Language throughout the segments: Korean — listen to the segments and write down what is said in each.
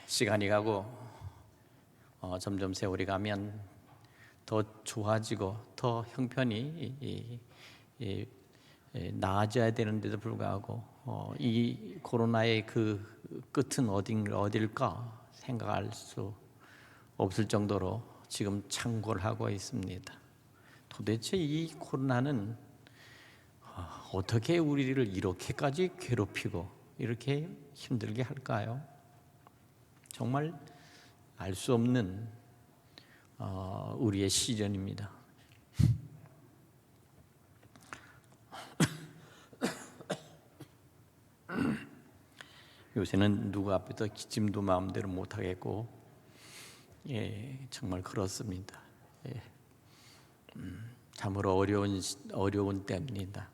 시간이 가고 점점 세월이 가면 더 좋아지고 더 형편이 나아져야 되는데도 불구하고 이 코로나의 그 끝은 어딜까 생각할 수 없을 정도로 지금 창궐 하고 있습니다. 도대체 이 코로나는 어떻게 우리를 이렇게까지 괴롭히고 이렇게 힘들게 할까요? 정말 알 수 없는 우리의 시련입니다. 요새는 누구 앞에서 기침도 마음대로 못하겠고, 정말 그렇습니다. 참으로 어려운 때입니다.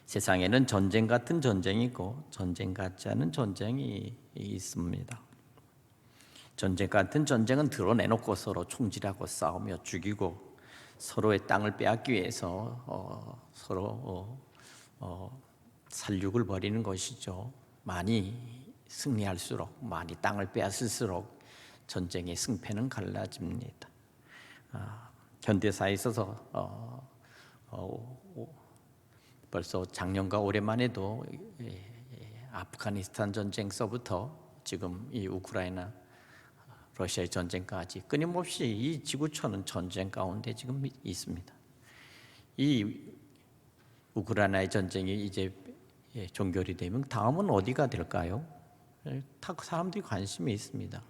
세상에는 전쟁 같은 전쟁이 있고 전쟁 같지 않은 전쟁이 있습니다. 전쟁 같은 전쟁은 드러내놓고 서로 총질하고 싸우며 죽이고 서로의 땅을 빼앗기 위해서 서로 살육을 벌이는 것이죠. 많이 승리할수록, 많이 땅을 빼앗을수록 전쟁의 승패는 갈라집니다. 현대사에 있어서 벌써 작년과 올해만 해도 아프가니스탄 전쟁서부터 지금 이 우크라이나 러시아의 전쟁까지 끊임없이 이 지구촌은 전쟁 가운데 지금 있습니다. 이 우크라이나의 전쟁이 이제 종결이 되면 다음은 어디가 될까요? 다 사람들이 관심이 있습니다.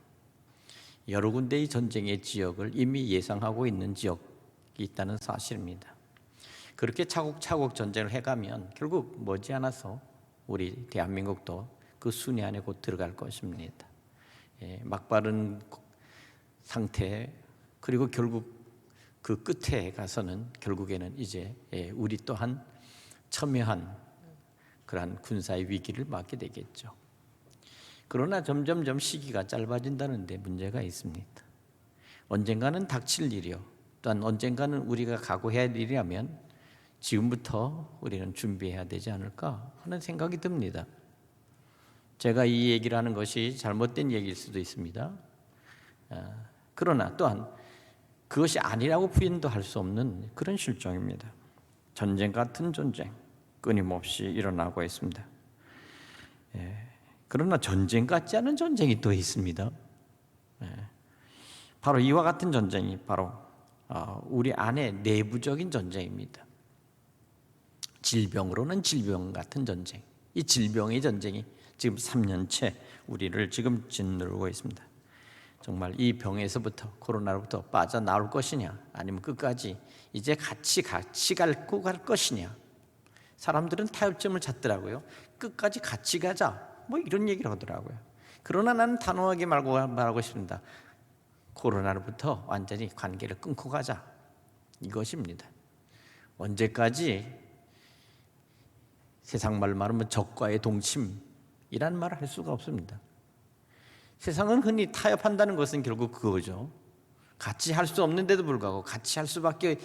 여러 군데의 전쟁의 지역을 이미 예상하고 있는 지역이 있다는 사실입니다. 그렇게 차곡차곡 전쟁을 해가면 결국 머지않아서 우리 대한민국도 그 순위 안에 곧 들어갈 것입니다. 막바른 상태, 그리고 결국 그 끝에 가서는 결국에는 이제 우리 또한 첨예한 그러한 군사의 위기를 맞게 되겠죠. 그러나 점점점 시기가 짧아진다는데 문제가 있습니다. 언젠가는 닥칠 일이요, 또한 언젠가는 우리가 각오해야 할 일이라면 지금부터 우리는 준비해야 되지 않을까 하는 생각이 듭니다. 제가 이 얘기를 하는 것이 잘못된 얘기일 수도 있습니다. 그러나 또한 그것이 아니라고 부인도 할 수 없는 그런 실정입니다. 전쟁 같은 전쟁 끊임없이 일어나고 있습니다. 그러나 전쟁 같지 않은 전쟁이 또 있습니다. 바로 이와 같은 전쟁이 바로 우리 안에 내부적인 전쟁입니다. 질병으로는 질병 같은 전쟁, 이 질병의 전쟁이 지금 3년째 우리를 지금 짓누르고 있습니다. 정말 이 병에서부터, 코로나로부터 빠져나올 것이냐, 아니면 끝까지 이제 같이 갈고 갈 것이냐. 사람들은 타협점을 찾더라고요. 끝까지 같이 가자, 뭐 이런 얘기를 하더라고요. 그러나 나는 단호하게 말하고 싶습니다. 코로나로부터 완전히 관계를 끊고 가자, 이것입니다. 언제까지 세상 말로 말하면 적과의 동침이라는 말을 할 수가 없습니다. 세상은 흔히 타협한다는 것은 결국 그거죠. 같이 할 수 없는데도 불구하고 같이 할 수밖에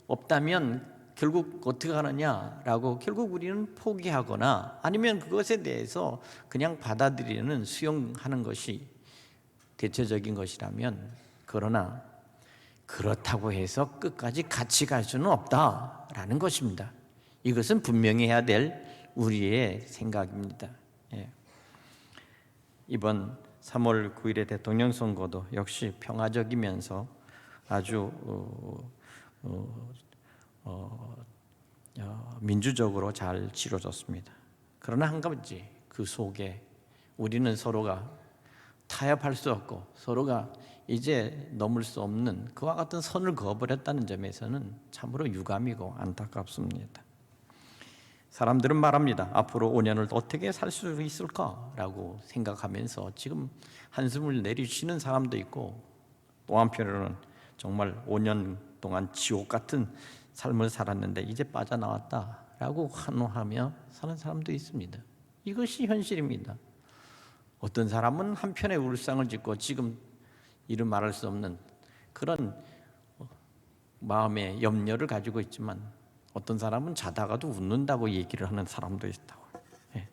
없다면 결국 어떻게 하느냐라고 결국 우리는 포기하거나 아니면 그것에 대해서 그냥 받아들이는, 수용하는 것이 대체적인 것이라면, 그러나 그렇다고 해서 끝까지 같이 갈 수는 없다라는 것입니다. 이것은 분명히 해야 될 우리의 생각입니다. 이번 3월 9일의 대통령 선거도 역시 평화적이면서 아주 민주적으로 잘 치러졌습니다. 그러나 한 가지, 그 속에 우리는 서로가 타협할 수 없고 서로가 이제 넘을 수 없는 그와 같은 선을 그어버렸다는 점에서는 참으로 유감이고 안타깝습니다. 사람들은 말합니다. 앞으로 5년을 어떻게 살 수 있을까라고 생각하면서 지금 한숨을 내리쉬는 사람도 있고, 또 한편으로는 정말 5년 동안 지옥 같은 삶을 살았는데 이제 빠져나왔다라고 환호하며 사는 사람도 있습니다. 이것이 현실입니다. 어떤 사람은 한편의 울상을 짓고 지금 이루 말할 수 없는 그런 마음의 염려를 가지고 있지만, 어떤 사람은 자다가도 웃는다고 얘기를 하는 사람도 있다고.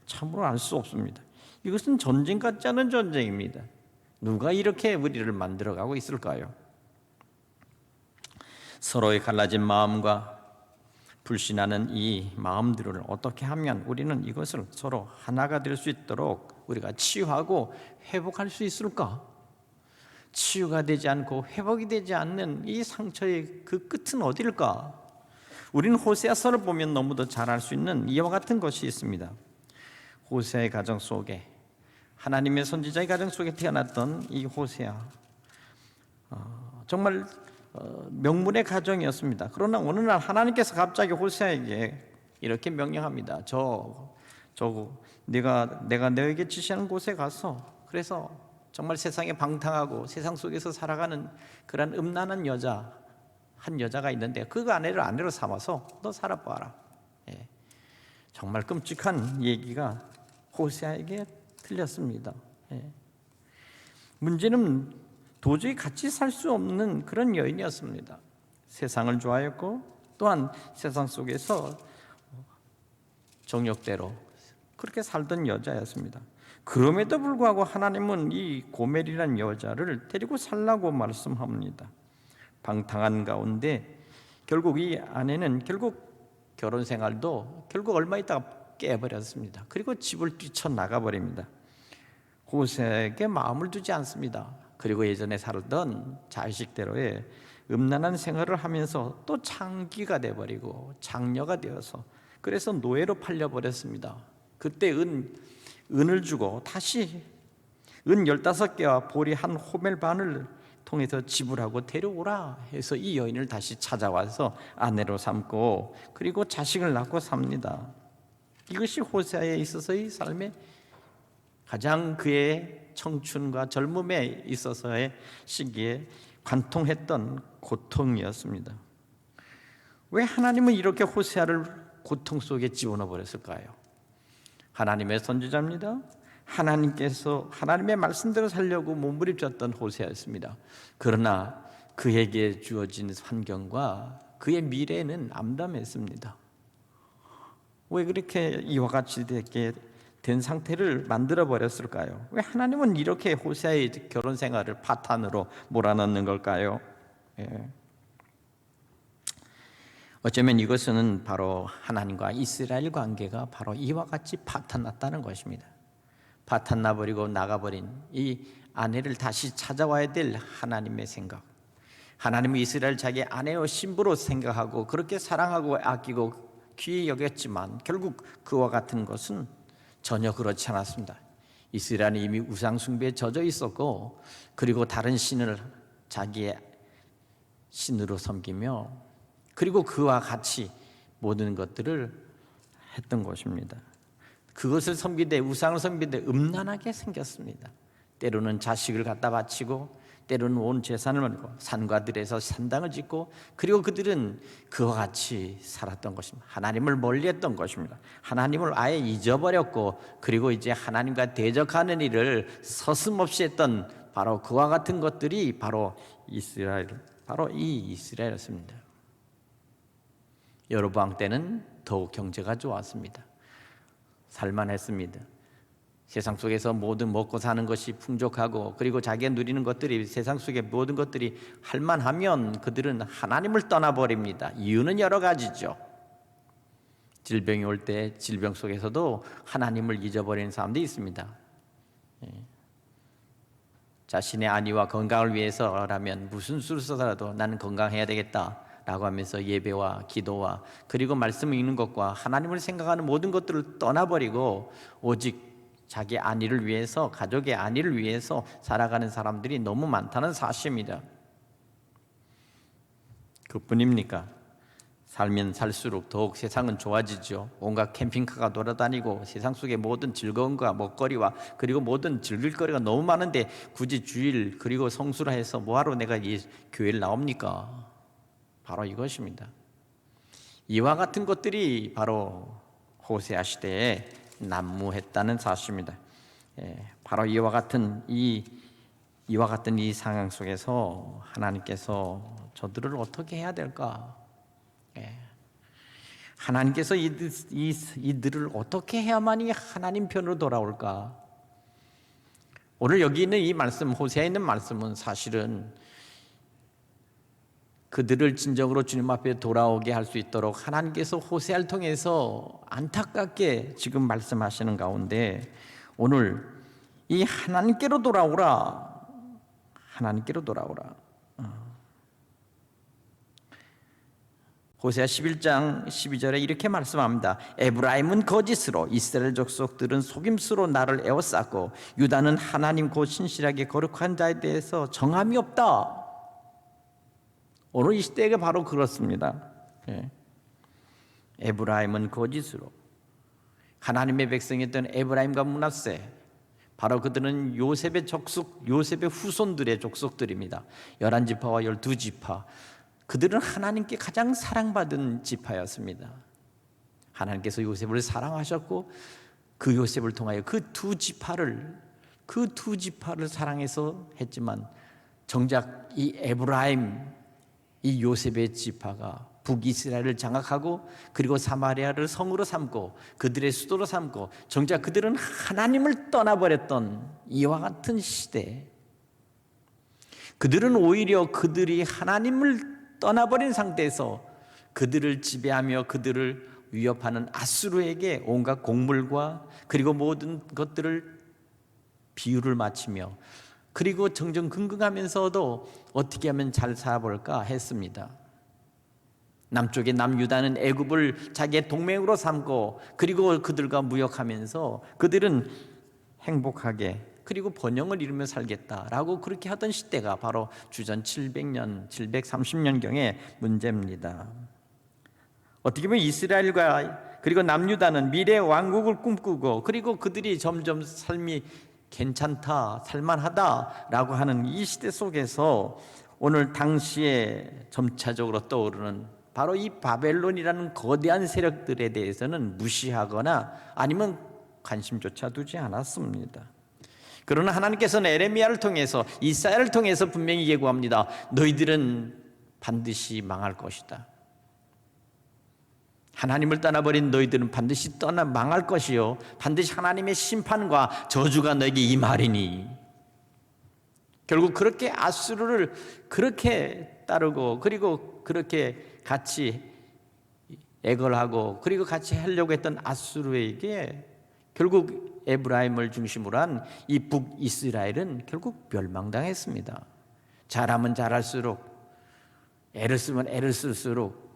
참으로 알 수 없습니다. 이것은 전쟁 같지 않은 전쟁입니다. 누가 이렇게 우리를 만들어가고 있을까요? 서로의 갈라진 마음과 불신하는 이 마음들을 어떻게 하면 우리는 이것을 서로 하나가 될 수 있도록 우리가 치유하고 회복할 수 있을까? 치유가 되지 않고 회복이 되지 않는 이 상처의 그 끝은 어디일까? 우리는 호세아서를 보면 너무도 잘 알 수 있는 이와 같은 것이 있습니다. 호세아의 가정 속에, 하나님의 선지자의 가정 속에 태어났던 이 호세아, 정말 명문의 가정이었습니다. 그러나 어느 날 하나님께서 갑자기 호세아에게 이렇게 명령합니다. 내가 너에게 지시하는 곳에 가서, 그래서 정말 세상에 방탕하고 세상 속에서 살아가는 그런 음란한 한 여자가 있는데 그 아내로 삼아서 너 살아봐라. 정말 끔찍한 얘기가 호세아에게 들렸습니다. 문제는 도저히 같이 살 수 없는 그런 여인이었습니다. 세상을 좋아했고 또한 세상 속에서 정욕대로 그렇게 살던 여자였습니다. 그럼에도 불구하고 하나님은 이 고멜이라는 여자를 데리고 살라고 말씀합니다. 방탕한 가운데 결국 이 아내는 결혼 생활도 결국 얼마 있다가 깨버렸습니다. 그리고 집을 뛰쳐나가 버립니다. 호세에게 마음을 두지 않습니다. 그리고 예전에 살던 자식대로의 음란한 생활을 하면서 또 창기가 돼버리고 장녀가 되어서 그래서 노예로 팔려버렸습니다. 그때 은을 주고 다시 은 15개와 보리 한 호멜 반을 통해서 지불하고 데려오라 해서 이 여인을 다시 찾아와서 아내로 삼고 그리고 자식을 낳고 삽니다. 이것이 호세아에 있어서의 삶의 가장 그의 청춘과 젊음에 있어서의 시기에 관통했던 고통이었습니다. 왜 하나님은 이렇게 호세아를 고통 속에 집어넣어 버렸을까요? 하나님의 선지자입니다. 하나님께서 하나님의 말씀대로 살려고 몸부림쳤던 호세아였습니다. 그러나 그에게 주어진 환경과 그의 미래는 암담했습니다. 왜 그렇게 이와 같이 되게 된 상태를 만들어 버렸을까요? 왜 하나님은 이렇게 호세아의 결혼 생활을 파탄으로 몰아넣는 걸까요? 어쩌면 이것은 바로 하나님과 이스라엘 관계가 바로 이와 같이 파탄났다는 것입니다. 파탄나버리고 나가버린 이 아내를 다시 찾아와야 될 하나님의 생각, 하나님은 이스라엘 자기 아내와 신부로 생각하고 그렇게 사랑하고 아끼고 귀히 여겼지만 결국 그와 같은 것은 전혀 그렇지 않았습니다. 이스라엘은 이미 우상숭배에 젖어 있었고 그리고 다른 신을 자기의 신으로 섬기며 그리고 그와 같이 모든 것들을 했던 것입니다. 그것을 섬기되 우상을 섬기되 음란하게 생겼습니다. 때로는 자식을 갖다 바치고 때로는 온 재산을 말고 산과 들에서 산당을 짓고 그리고 그들은 그와 같이 살았던 것입니다. 하나님을 멀리했던 것입니다. 하나님을 아예 잊어버렸고 그리고 이제 하나님과 대적하는 일을 서슴없이 했던 바로 그와 같은 것들이 바로 이 이스라엘이었습니다. 여로보암 때는 더욱 경제가 좋았습니다. 살만했습니다. 세상 속에서 모든 먹고 사는 것이 풍족하고 그리고 자기가 누리는 것들이 세상 속의 모든 것들이 할만하면 그들은 하나님을 떠나버립니다. 이유는 여러 가지죠. 질병이 올 때 질병 속에서도 하나님을 잊어버리는 사람도 있습니다. 자신의 안위와 건강을 위해서라면 무슨 수를 써서라도 나는 건강해야 되겠다 라고 하면서 예배와 기도와 그리고 말씀을 읽는 것과 하나님을 생각하는 모든 것들을 떠나버리고 오직 자기 안위를 위해서 가족의 안위를 위해서 살아가는 사람들이 너무 많다는 사실입니다. 그뿐입니까? 살면 살수록 더욱 세상은 좋아지죠. 온갖 캠핑카가 돌아다니고 세상 속의 모든 즐거움과 먹거리와 그리고 모든 즐길 거리가 너무 많은데 굳이 주일 그리고 성수라 해서 뭐하러 내가 이 교회를 나옵니까? 바로 이것입니다. 이와 같은 것들이 바로 호세아 시대에 난무했다는 사실입니다. 바로 이와 같은 이 상황 속에서 하나님께서 저들을 어떻게 해야 될까? 하나님께서 이들을 어떻게 해야만이 하나님 편으로 돌아올까? 오늘 여기 있는 이 말씀, 호세아에 있는 말씀은 사실은 그들을 진정으로 주님 앞에 돌아오게 할 수 있도록 하나님께서 호세아를 통해서 안타깝게 지금 말씀하시는 가운데, 오늘 이 하나님께로 돌아오라, 하나님께로 돌아오라. 호세아 11장 12절에 이렇게 말씀합니다. 에브라임은 거짓으로, 이스라엘 족속들은 속임수로 나를 에워쌌고, 유다는 하나님 곧 신실하게 거룩한 자에 대해서 정함이 없다. 오늘 이 시대가 바로 그렇습니다. 에브라임은 거짓으로, 하나님의 백성이었던 에브라임과 므낫세, 바로 그들은 요셉의 족속, 요셉의 후손들의 족속들입니다. 11지파와 12지파, 그들은 하나님께 가장 사랑받은 지파였습니다. 하나님께서 요셉을 사랑하셨고, 그 요셉을 통하여 그 두 지파를 사랑해서 했지만, 정작 이 에브라임, 이 요셉의 지파가 북이스라엘을 장악하고, 그리고 사마리아를 성으로 삼고 그들의 수도로 삼고, 정작 그들은 하나님을 떠나버렸던 이와 같은 시대, 그들은 오히려 그들이 하나님을 떠나버린 상태에서 그들을 지배하며 그들을 위협하는 아수르에게 온갖 곡물과 그리고 모든 것들을 비유를 맞추며, 그리고 정정긍긍하면서도 어떻게 하면 잘 살아볼까 했습니다. 남쪽의 남유다는 애굽을 자기의 동맹으로 삼고, 그리고 그들과 무역하면서 그들은 행복하게 그리고 번영을 이루며 살겠다라고 그렇게 하던 시대가 바로 주전 700년, 730년경의 문제입니다. 어떻게 보면 이스라엘과 그리고 남유다는 미래 왕국을 꿈꾸고, 그리고 그들이 점점 삶이 괜찮다, 살만하다라고 하는 이 시대 속에서 오늘 당시에 점차적으로 떠오르는 바로 이 바벨론이라는 거대한 세력들에 대해서는 무시하거나 아니면 관심조차 두지 않았습니다. 그러나 하나님께서는 에레미야를 통해서, 이사야를 통해서 분명히 예고합니다. 너희들은 반드시 망할 것이다. 하나님을 떠나버린 너희들은 반드시 망할 것이요, 반드시 하나님의 심판과 저주가 너에게 임하리니. 결국 그렇게 아수르를 그렇게 따르고, 그리고 그렇게 같이 애걸하고, 그리고 같이 하려고 했던 아수르에게 결국 에브라임을 중심으로 한 이 북이스라엘은 결국 멸망당했습니다. 잘하면 잘할수록, 애를 쓰면 애를 쓸수록,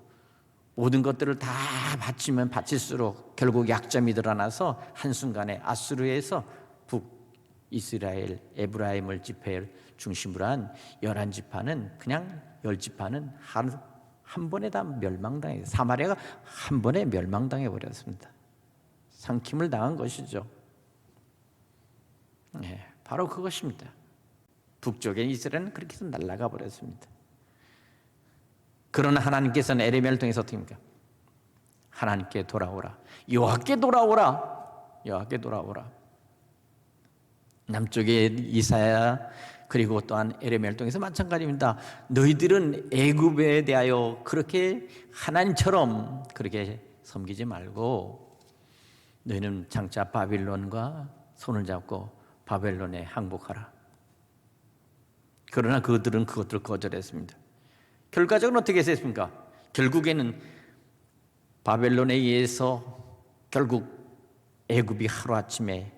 모든 것들을 다 바치면 바칠수록 결국 약점이 드러나서 한순간에 아수르에서 북이스라엘 에브라임을 지파를 중심으로 한 11지파는, 그냥 10지파는 한 번에 다 멸망당해, 사마리아가 한 번에 멸망당해 버렸습니다. 상킴을 당한 것이죠. 바로 그것입니다. 북쪽의 이스라엘은 그렇게 해서 날아가 버렸습니다. 그러나 하나님께서는 에레미야를 통해서 어떻게 합니까? 하나님께 돌아오라, 여호와께 돌아오라, 여호와께 돌아오라. 남쪽의 이사야, 그리고 또한 에레미야를 통해서 마찬가지입니다. 너희들은 애굽에 대하여 그렇게 하나님처럼 그렇게 섬기지 말고, 너희는 장차 바빌론과 손을 잡고 바벨론에 항복하라. 그러나 그들은 그것들을 거절했습니다. 결과적으로 어떻게 했습니까? 결국에는 바벨론에 의해서 결국 애굽이 하루아침에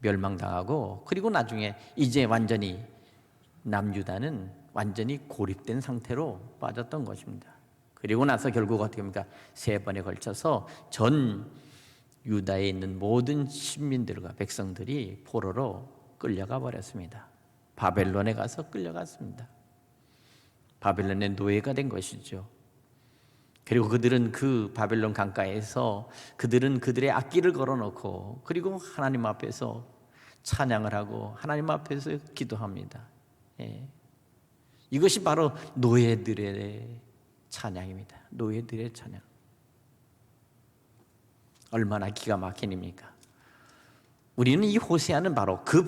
멸망당하고, 그리고 나중에 이제 완전히 남유다는 완전히 고립된 상태로 빠졌던 것입니다. 그리고 나서 결국 어떻게 합니까? 3번에 걸쳐서 전 유다에 있는 모든 시민들과 백성들이 포로로 끌려가 버렸습니다. 바벨론에 가서 끌려갔습니다. 바벨론의 노예가 된 것이죠. 그리고 그들은 그 바벨론 강가에서 그들은 그들의 악기를 걸어놓고, 그리고 하나님 앞에서 찬양을 하고 하나님 앞에서 기도합니다. 이것이 바로 노예들의 찬양입니다. 노예들의 찬양. 얼마나 기가 막힌 일입니까? 우리는 이 호세아는 바로 그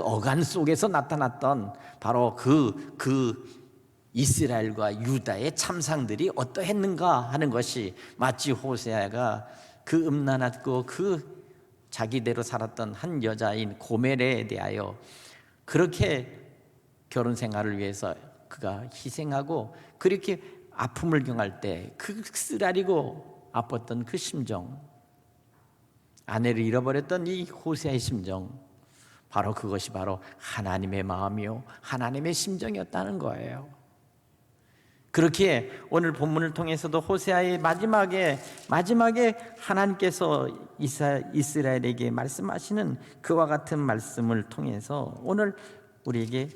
어간 속에서 나타났던 바로 그 이스라엘과 유다의 참상들이 어떠했는가 하는 것이, 마치 호세아가 그 음란하고 그 자기대로 살았던 한 여자인 고멜에 대하여 그렇게 결혼 생활을 위해서 그가 희생하고 그렇게 아픔을 경할 때 그 쓰라리고 아팠던 그 심정, 아내를 잃어버렸던 이 호세아의 심정, 바로 그것이 바로 하나님의 마음이요 하나님의 심정이었다는 거예요. 그렇게 오늘 본문을 통해서도 호세아의 마지막에 하나님께서 이스라엘에게 말씀하시는 그와 같은 말씀을 통해서 오늘 우리에게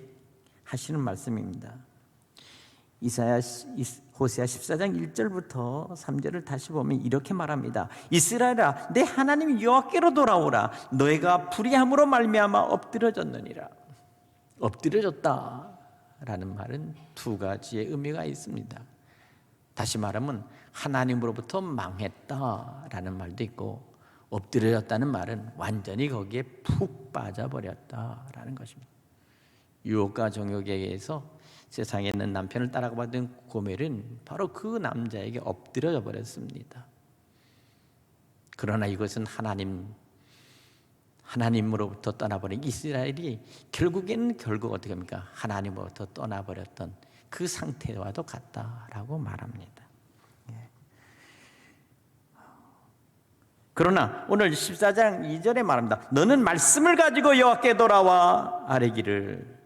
하시는 말씀입니다. 호세아 14장 1절부터 3절을 다시 보면 이렇게 말합니다. 이스라엘아, 내 하나님 여호와께로 돌아오라. 너희가 불의함으로 말미암아 엎드러졌느니라. 엎드러졌다라는 말은 두 가지의 의미가 있습니다. 다시 말하면 하나님으로부터 망했다라는 말도 있고, 엎드려졌다는 말은 완전히 거기에 푹 빠져버렸다라는 것입니다. 유혹과 정욕에 의해서 세상에 있는 남편을 따라가던 고멜은 바로 그 남자에게 엎드려져 버렸습니다. 그러나 이것은 하나님으로부터 떠나버린 이스라엘이 결국 어떻게 합니까? 하나님으로부터 떠나버렸던 그 상태와도 같다라고 말합니다. 그러나 오늘 14장 2절에 말합니다. 너는 말씀을 가지고 여호와께 돌아와 아뢰기를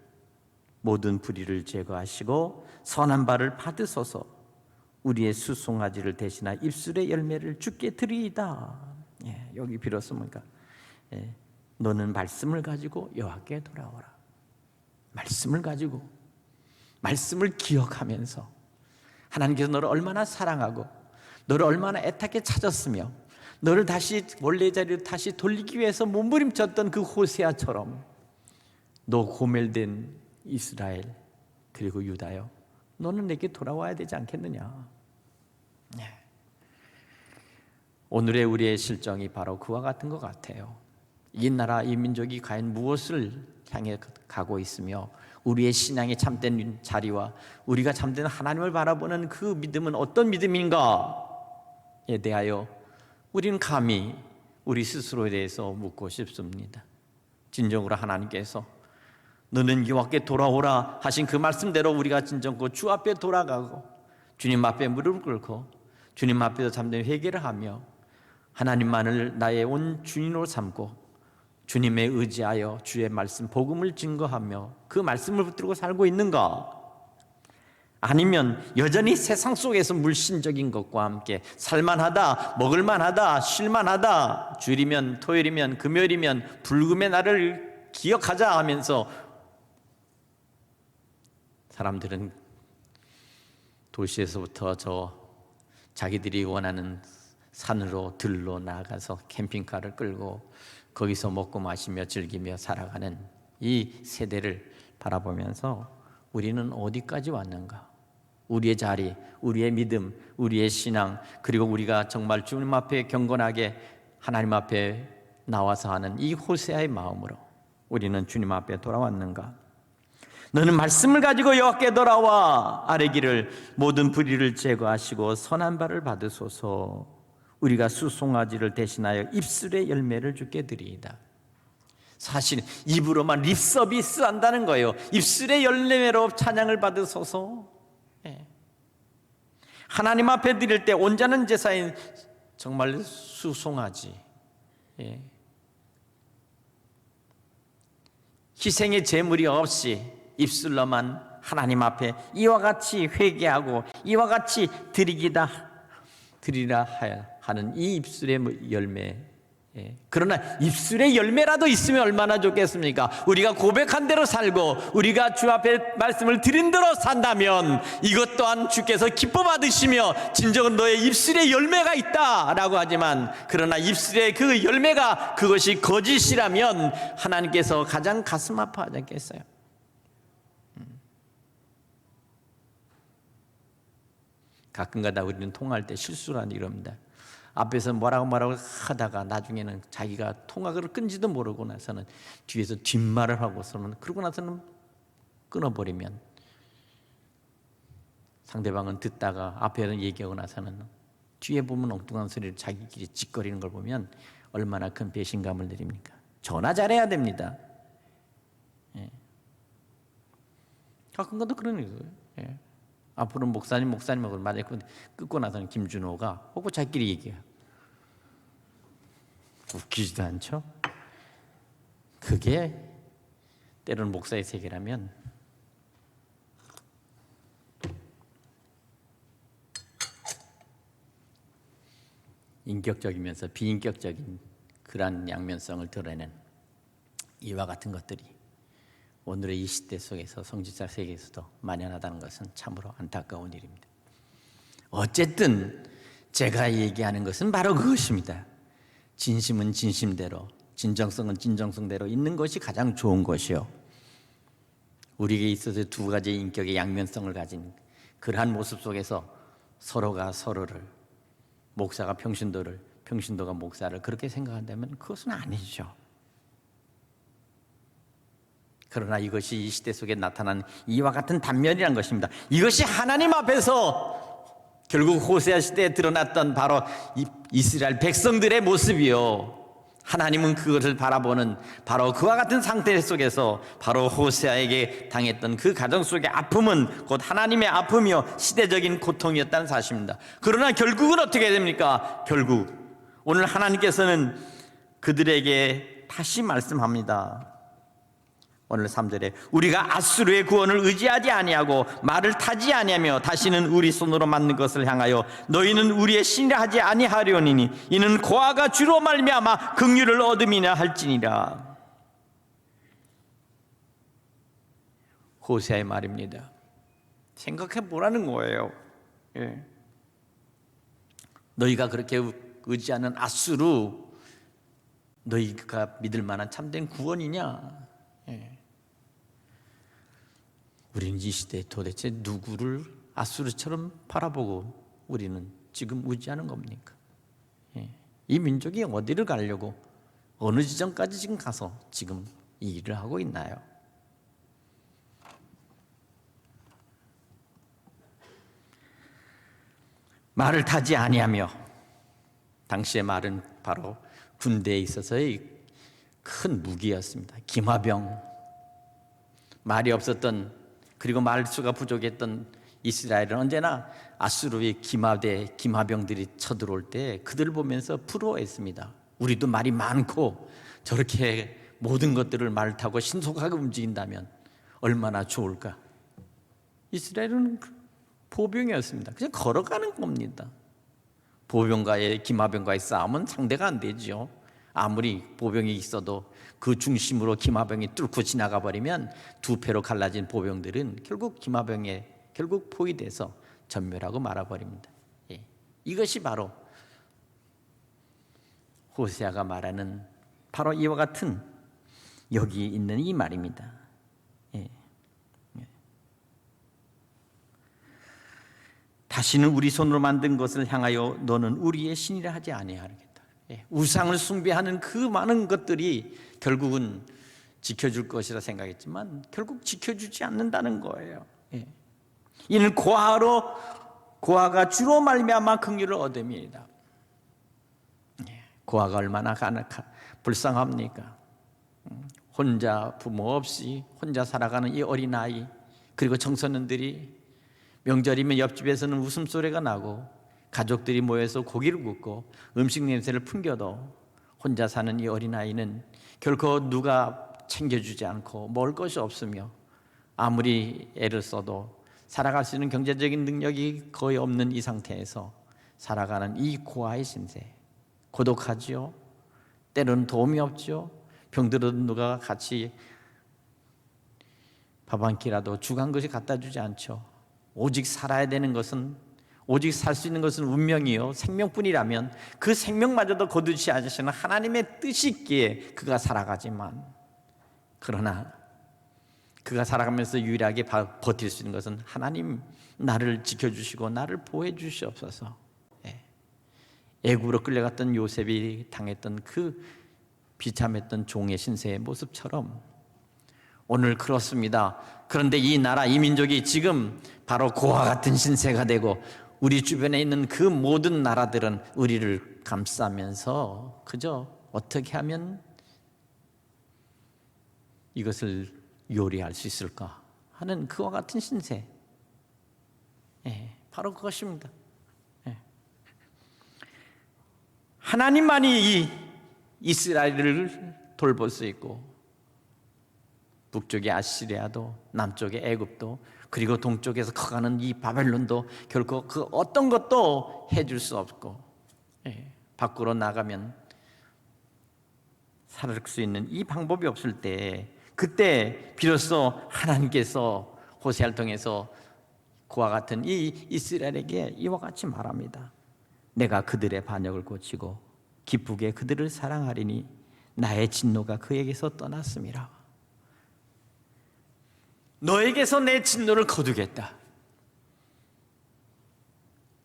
모든 불의를 제거하시고 선한 바를 받으소서. 우리의 수송아지를 대신하 입술의 열매를 주께 드리이다. 여기 비로소 뭔가 너는 말씀을 가지고 여호와께 돌아오라. 말씀을 가지고, 말씀을 기억하면서 하나님께서 너를 얼마나 사랑하고 너를 얼마나 애타게 찾았으며 너를 다시 원래 자리로 다시 돌리기 위해서 몸부림쳤던 그 호세아처럼, 너 고멜된 이스라엘 그리고 유다여, 너는 내게 돌아와야 되지 않겠느냐. 오늘의 우리의 실정이 바로 그와 같은 것 같아요. 이 나라, 이 민족이 과연 무엇을 향해 가고 있으며 우리의 신앙의 참된 자리와 우리가 참된 하나님을 바라보는 그 믿음은 어떤 믿음인가에 대하여 우리는 감히 우리 스스로에 대해서 묻고 싶습니다. 진정으로 하나님께서 너는 여호와께 돌아오라 하신 그 말씀대로 우리가 진정으로 주 앞에 돌아가고 주님 앞에 무릎을 꿇고 주님 앞에서 참된 회개를 하며 하나님만을 나의 온 주인으로 삼고 주님에 의지하여 주의 말씀 복음을 증거하며 그 말씀을 붙들고 살고 있는가? 아니면 여전히 세상 속에서 물신적인 것과 함께 살만하다, 먹을만하다, 쉴만하다, 주일이면 토요일이면 금요일이면 불금의 날을 기억하자 하면서 사람들은 도시에서부터 자기들이 원하는 산으로 들로 나아가서 캠핑카를 끌고 거기서 먹고 마시며 즐기며 살아가는 이 세대를 바라보면서 우리는 어디까지 왔는가? 우리의 자리, 우리의 믿음, 우리의 신앙, 그리고 우리가 정말 주님 앞에 경건하게 하나님 앞에 나와서 하는 이 호세아의 마음으로 우리는 주님 앞에 돌아왔는가? 너는 말씀을 가지고 여호와께 돌아와 아뢰기를 모든 불의를 제거하시고 선한 바를 받으소서. 우리가 수송아지를 대신하여 입술의 열매를 주께 드리이다. 사실 입으로만 립서비스 한다는 거예요. 입술의 열매로 찬양을 받으소서. 하나님 앞에 드릴 때 온전한 제사인 정말 수송아지, 희생의 제물이 없이 입술로만 하나님 앞에 이와 같이 회개하고 이와 같이 드리리라 하는 이 입술의 열매. 그러나 입술의 열매라도 있으면 얼마나 좋겠습니까? 우리가 고백한 대로 살고 우리가 주 앞에 말씀을 드린 대로 산다면 이것 또한 주께서 기뻐 받으시며 진정은 너의 입술의 열매가 있다라고 하지만, 그러나 입술의 그 열매가 그것이 거짓이라면 하나님께서 가장 가슴 아파하지 않겠어요? 가끔가다 우리는 통화할 때 실수를 하는 이럽니다. 앞에서 뭐라고 하다가 나중에는 자기가 통화를 끈지도 모르고 나서는 뒤에서 뒷말을 하고서는, 그러고 나서는 끊어버리면 상대방은 듣다가 앞에는 얘기하고 나서는 뒤에 보면 엉뚱한 소리를 자기끼리 짓거리는 걸 보면 얼마나 큰 배신감을 드립니까? 전화 잘해야 됩니다. 예. 가끔가다 그러는 거예요. 예. 앞으로 목사님하고 만약 끊고 나서는 김준호가 혹은 자기끼리 얘기해요. 웃기지도 않죠? 그게 때로는 목사의 세계라면 인격적이면서 비인격적인 그러한 양면성을 드러내는 이와 같은 것들이 오늘의 이 시대 속에서 성직자 세계에서도 만연하다는 것은 참으로 안타까운 일입니다. 어쨌든 제가 얘기하는 것은 바로 그것입니다. 진심은 진심대로, 진정성은 진정성대로 있는 것이 가장 좋은 것이요. 우리에게 있어서 두 가지 인격의 양면성을 가진 그러한 모습 속에서 서로가 서로를, 목사가 평신도를, 평신도가 목사를 그렇게 생각한다면 그것은 아니죠. 그러나 이것이 이 시대 속에 나타난 이와 같은 단면이란 것입니다. 이것이 하나님 앞에서 결국 호세아 시대에 드러났던 바로 이스라엘 백성들의 모습이요. 하나님은 그것을 바라보는 바로 그와 같은 상태 속에서 바로 호세아에게 당했던 그 가정 속의 아픔은 곧 하나님의 아픔이요 시대적인 고통이었다는 사실입니다. 그러나 결국은 어떻게 됩니까? 결국 오늘 하나님께서는 그들에게 다시 말씀합니다. 오늘 3절에 우리가 앗수르의 구원을 의지하지 아니하고 말을 타지 아니하며 다시는 우리 손으로 만든 것을 향하여 너희는 우리의 신이라 하지 아니하려니니 이는 고아가 주로 말미암아 긍휼을 얻음이나 할지니라. 호세아의 말입니다. 생각해 보라는 거예요. 예. 너희가 그렇게 의지하는 앗수르, 너희가 믿을 만한 참된 구원이냐? 예. 우리는 이 시대에 도대체 누구를 앗수르처럼 바라보고 우리는 지금 의지하는 겁니까? 예. 이 민족이 어디를 가려고 어느 지점까지 지금 가서 지금 이 일을 하고 있나요? 말을 타지 아니하며, 당시의 말은 바로 군대에 있어서의 큰 무기였습니다. 기마병, 말이 없었던, 그리고 말수가 부족했던 이스라엘은 언제나 아수르의 기마병들이 쳐들어올 때 그들을 보면서 부러워했습니다. 우리도 말이 많고 저렇게 모든 것들을 말 타고 신속하게 움직인다면 얼마나 좋을까. 이스라엘은 보병이었습니다. 그냥 걸어가는 겁니다. 보병과의 기마병과의 싸움은 상대가 안 되죠. 아무리 보병이 있어도 그 중심으로 기마병이 뚫고 지나가 버리면 두 패로 갈라진 보병들은 결국 기마병에 결국 포위돼서 전멸하고 말아버립니다. 예. 이것이 바로 호세아가 말하는 바로 이와 같은 여기 있는 이 말입니다. 예. 예. 다시는 우리 손으로 만든 것을 향하여 너는 우리의 신이라 하지 아니하겠다. 예. 우상을 숭배하는 그 많은 것들이 결국은 지켜줄 것이라 생각했지만 결국 지켜주지 않는다는 거예요. 예. 이는 고아가 주로 말미암아 긍휼을 얻음이다. 예. 고아가 얼마나 불쌍합니까? 혼자 부모 없이 혼자 살아가는 이 어린아이, 그리고 청소년들이 명절이면 옆집에서는 웃음소리가 나고 가족들이 모여서 고기를 굽고 음식 냄새를 풍겨도 혼자 사는 이 어린아이는 결코 누가 챙겨주지 않고 먹을 것이 없으며 아무리 애를 써도 살아갈 수 있는 경제적인 능력이 거의 없는 이 상태에서 살아가는 이 고아의 신세, 고독하지요. 때로는 도움이 없죠. 병들어도 누가 같이 밥 한 끼라도 죽 한 그릇 갖다 주지 않죠. 오직 살아야 되는 것은, 오직 살 수 있는 것은 운명이요 생명뿐이라면 그 생명마저도 거두지 않으시는 하나님의 뜻이 있기에 그가 살아가지만, 그러나 그가 살아가면서 유일하게 버틸 수 있는 것은 하나님, 나를 지켜주시고 나를 보호해 주시옵소서. 애굽으로 끌려갔던 요셉이 당했던 그 비참했던 종의 신세의 모습처럼 오늘 그렇습니다. 그런데 이 나라, 이 민족이 지금 바로 고아 같은 신세가 되고 우리 주변에 있는 그 모든 나라들은 우리를 감싸면서 그저 어떻게 하면 이것을 요리할 수 있을까 하는 그와 같은 신세. 바로 그것입니다. 하나님만이 이 이스라엘을 돌볼 수 있고, 북쪽의 아시리아도, 남쪽의 애굽도, 그리고 동쪽에서 커가는 이 바벨론도 결코 그 어떤 것도 해줄 수 없고, 밖으로 나가면 살 수 있는 이 방법이 없을 때, 그때 비로소 하나님께서 호세아를 통해서 그와 같은 이 이스라엘에게 이와 같이 말합니다. 내가 그들의 반역을 고치고 기쁘게 그들을 사랑하리니 나의 진노가 그에게서 떠났음이라. 너에게서 내 진노를 거두겠다.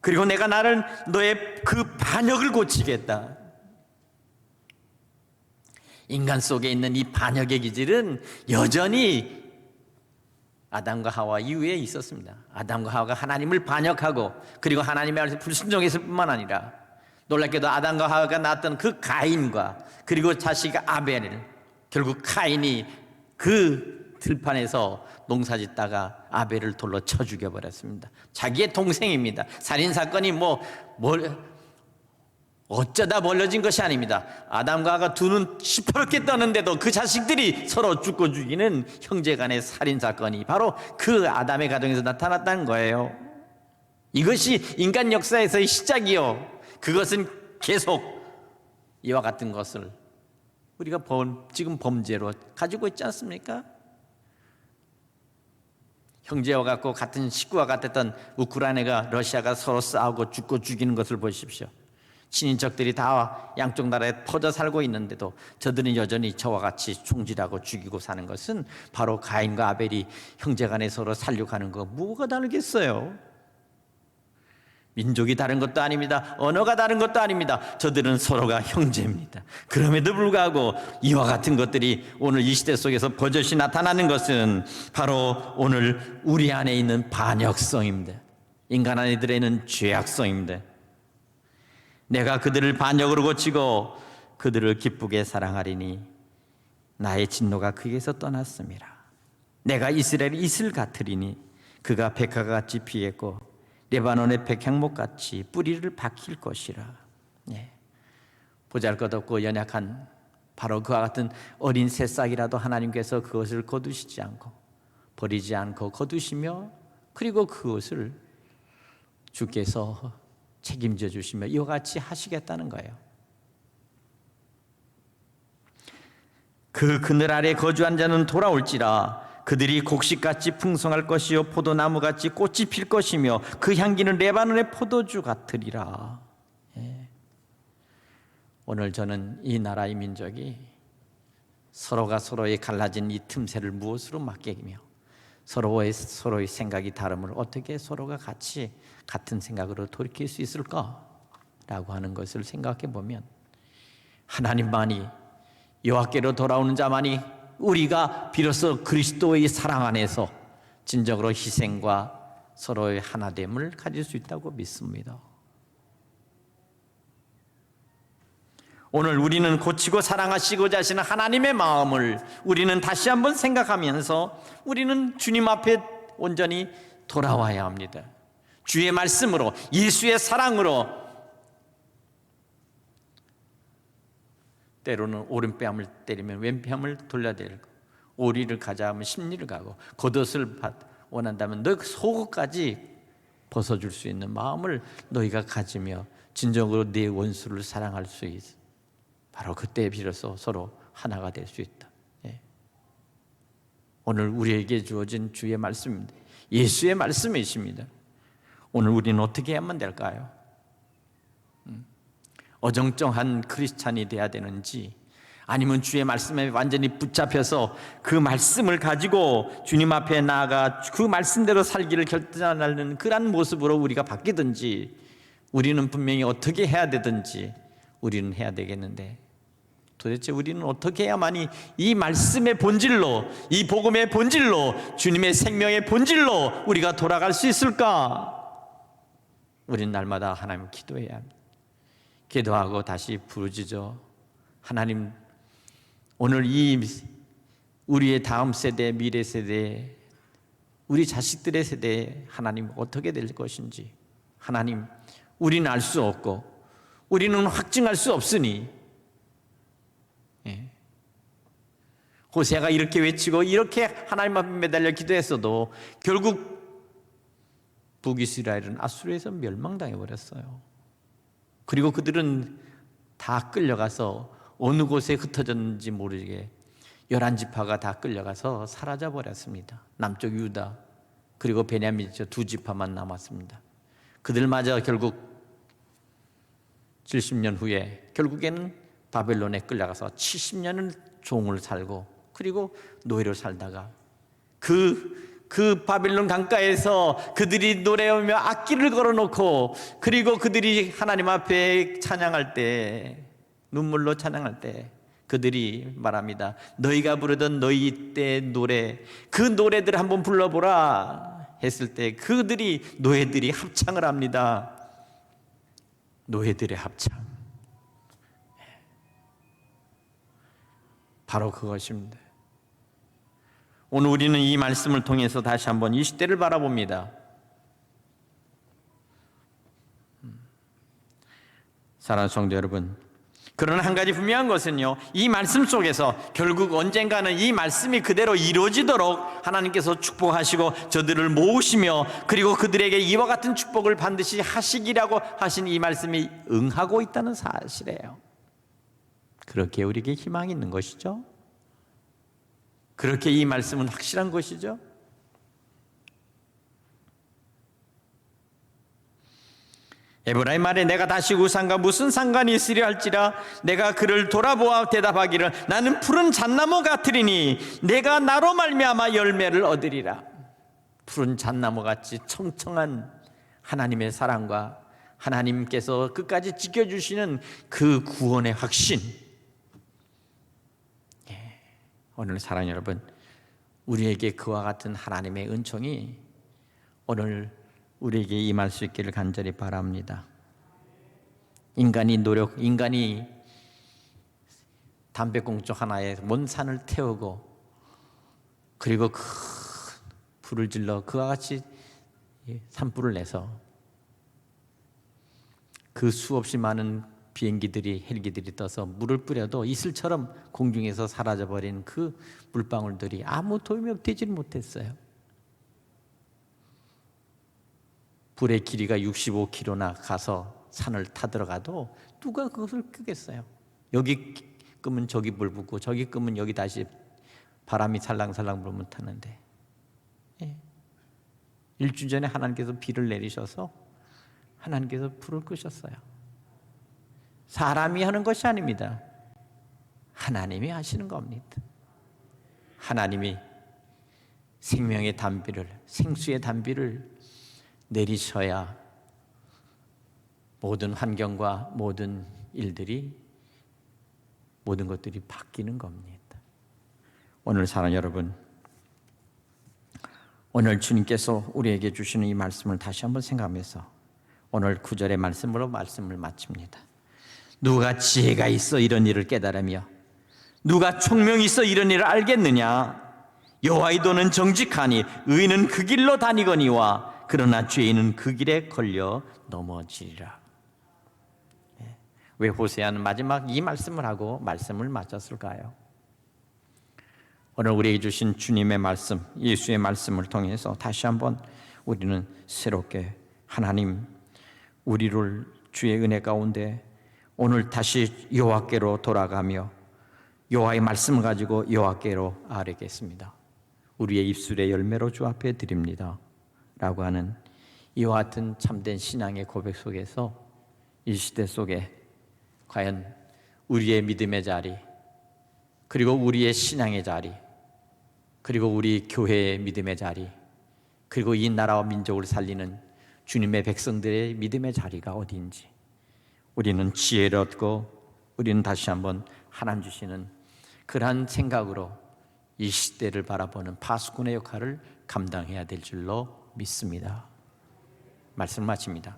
그리고 내가 너의 그 반역을 고치겠다. 인간 속에 있는 이 반역의 기질은 여전히 아담과 하와 이후에 있었습니다. 아담과 하와가 하나님을 반역하고 그리고 하나님의 말씀에 불순종했을 뿐만 아니라, 놀랍게도 아담과 하와가 낳았던 그 가인과 그리고 자식 아벨을, 결국 가인이 그 들판에서 농사짓다가 아벨을 돌로 쳐 죽여버렸습니다. 자기의 동생입니다. 살인사건이 어쩌다 벌어진 것이 아닙니다. 아담과 하와가 두 눈 시퍼렇게 떴는데도 그 자식들이 서로 죽고 죽이는 형제간의 살인사건이 바로 그 아담의 가정에서 나타났다는 거예요. 이것이 인간 역사에서의 시작이요, 그것은 계속 이와 같은 것을 우리가 지금 범죄로 가지고 있지 않습니까? 형제와 같고 같은 식구와 같았던 우크라이나가 러시아가 서로 싸우고 죽고 죽이는 것을 보십시오. 친인척들이 다 양쪽 나라에 퍼져 살고 있는데도 저들은 여전히 저와 같이 총질하고 죽이고 사는 것은 바로 가인과 아벨이 형제간에 서로 살려가는 거 뭐가 다르겠어요? 민족이 다른 것도 아닙니다. 언어가 다른 것도 아닙니다. 저들은 서로가 형제입니다. 그럼에도 불구하고 이와 같은 것들이 오늘 이 시대 속에서 버젓이 나타나는 것은 바로 오늘 우리 안에 있는 반역성입니다. 인간 안에 들어있는 죄악성입니다. 내가 그들을 반역으로 고치고 그들을 기쁘게 사랑하리니 나의 진노가 그에게서 떠났음이라. 내가 이스라엘의 이슬 같으리니 그가 백화같이 피했고 레바논의 백향목같이 뿌리를 박힐 것이라. 보잘것없고 연약한 바로 그와 같은 어린 새싹이라도 하나님께서 그것을 거두시지 않고 버리지 않고 거두시며, 그리고 그것을 주께서 책임져 주시며 이와 같이 하시겠다는 거예요. 그 그늘 아래 거주한 자는 돌아올지라. 그들이 곡식같이 풍성할 것이요 포도나무같이 꽃이 필 것이며 그 향기는 레바논의 포도주 같으리라. 오늘 저는 이 나라의 민족이 서로가 서로의 갈라진 이 틈새를 무엇으로 막개며 서로의 생각이 다름을 어떻게 서로가 같이 같은 생각으로 돌이킬 수 있을까라고 하는 것을 생각해 보면, 하나님만이, 여호와께로 돌아오는 자만이 우리가 비로소 그리스도의 사랑 안에서 진정으로 희생과 서로의 하나됨을 가질 수 있다고 믿습니다. 오늘 우리는 고치고 사랑하시고자 하시는 하나님의 마음을 우리는 다시 한번 생각하면서 우리는 주님 앞에 온전히 돌아와야 합니다. 주의 말씀으로, 예수의 사랑으로, 때로는 오른뺨을 때리면 왼뺨을 돌려대고, 오리를 가자 하면 십리를 가고, 겉옷을 원한다면 너 속옷까지 벗어줄 수 있는 마음을 너희가 가지며 진정으로 네 원수를 사랑할 수 있어. 바로 그때 비로소 서로 하나가 될 수 있다. 오늘 우리에게 주어진 주의 말씀입니다. 예수의 말씀이십니다. 오늘 우리는 어떻게 하면 될까요? 어정쩡한 크리스찬이 돼야 되는지, 아니면 주의 말씀에 완전히 붙잡혀서 그 말씀을 가지고 주님 앞에 나아가 그 말씀대로 살기를 결단하는 그런 모습으로 우리가 바뀌든지, 우리는 분명히 어떻게 해야 되든지 우리는 해야 되겠는데, 도대체 우리는 어떻게 해야만이 이 말씀의 본질로, 이 복음의 본질로, 주님의 생명의 본질로 우리가 돌아갈 수 있을까? 우리는 날마다 하나님을 기도해야 합니다. 기도하고 다시 부르짖어 하나님, 오늘 이 우리의 다음 세대, 미래 세대, 우리 자식들의 세대에 하나님 어떻게 될 것인지 하나님, 우리는 알 수 없고 우리는 확증할 수 없으니 호세아가 이렇게 외치고 이렇게 하나님 앞에 매달려 기도했어도 결국 북이스라엘은 아수르에서 멸망당해 버렸어요. 그리고 그들은 다 끌려가서 어느 곳에 흩어졌는지 모르게 11지파가 다 끌려가서 사라져 버렸습니다. 남쪽 유다 그리고 베냐민 두 지파만 남았습니다. 그들마저 결국 70년 후에 결국에는 바벨론에 끌려가서 70년을 종을 살고 그리고 노예로 살다가 그 바벨론 강가에서 그들이 노래하며 악기를 걸어놓고 그리고 그들이 하나님 앞에 찬양할 때 눈물로 찬양할 때 그들이 말합니다. 너희가 부르던 너희 때 노래 그 노래들을 한번 불러보라 했을 때 그들이 노예들이 합창을 합니다. 노예들의 합창 바로 그것입니다. 오늘 우리는 이 말씀을 통해서 다시 한번 이 시대를 바라봅니다. 사랑하는 성도 여러분, 그러나 한 가지 분명한 것은요, 이 말씀 속에서 결국 언젠가는 이 말씀이 그대로 이루어지도록 하나님께서 축복하시고 저들을 모으시며 그리고 그들에게 이와 같은 축복을 반드시 하시기라고 하신 이 말씀이 응하고 있다는 사실이에요. 그렇게 우리에게 희망이 있는 것이죠. 그렇게 이 말씀은 확실한 것이죠. 에브라임 말에 내가 다시 우상과 무슨 상관이 있으려 할지라 내가 그를 돌아보아 대답하기를 나는 푸른 잣나무 같으리니 내가 나로 말미암아 열매를 얻으리라. 푸른 잣나무같이 청청한 하나님의 사랑과 하나님께서 끝까지 지켜주시는 그 구원의 확신. 오늘 사랑하는 여러분, 우리에게 그와 같은 하나님의 은총이 오늘 우리에게 임할 수 있기를 간절히 바랍니다. 인간이 담배꽁초 하나에 온 산을 태우고 그리고 큰 불을 질러 그와 같이 산불을 내서 그 수없이 많은 비행기들이 헬기들이 떠서 물을 뿌려도 이슬처럼 공중에서 사라져버린 그 물방울들이 아무 도움이 되지를 못했어요. 불의 길이가 65km나 가서 산을 타들어가도 누가 그것을 끄겠어요. 여기 끄면 저기 불 붙고 저기 끄면 여기 다시 바람이 살랑살랑 불면 타는데 일주 전에 하나님께서 비를 내리셔서 하나님께서 불을 끄셨어요. 사람이 하는 것이 아닙니다. 하나님이 하시는 겁니다. 하나님이 생명의 단비를, 생수의 단비를 내리셔야 모든 환경과 모든 일들이, 모든 것들이 바뀌는 겁니다. 오늘 사랑하는 여러분, 오늘 주님께서 우리에게 주시는 이 말씀을 다시 한번 생각하면서 오늘 9절의 말씀으로 말씀을 마칩니다. 누가 지혜가 있어 이런 일을 깨달으며 누가 총명이 있어 이런 일을 알겠느냐? 여호와의 도는 정직하니 의인은 그 길로 다니거니와 그러나 죄인은 그 길에 걸려 넘어지리라. 왜 호세아는 마지막 이 말씀을 하고 말씀을 마쳤을까요? 오늘 우리에게 주신 주님의 말씀, 예수의 말씀을 통해서 다시 한번 우리는 새롭게 하나님, 우리를 주의 은혜 가운데 오늘 다시 여호와께로 돌아가며 여호와의 말씀을 가지고 여호와께로 아뢰겠습니다. 우리의 입술의 열매로 주 앞에 드립니다 라고 하는 이와 같은 참된 신앙의 고백 속에서 이 시대 속에 과연 우리의 믿음의 자리, 그리고 우리의 신앙의 자리, 그리고 우리 교회의 믿음의 자리, 그리고 이 나라와 민족을 살리는 주님의 백성들의 믿음의 자리가 어디인지 우리는 지혜를 얻고 우리는 다시 한번 하나님 주시는 그러한 생각으로 이 시대를 바라보는 파수꾼의 역할을 감당해야 될 줄로 믿습니다. 말씀을 마칩니다.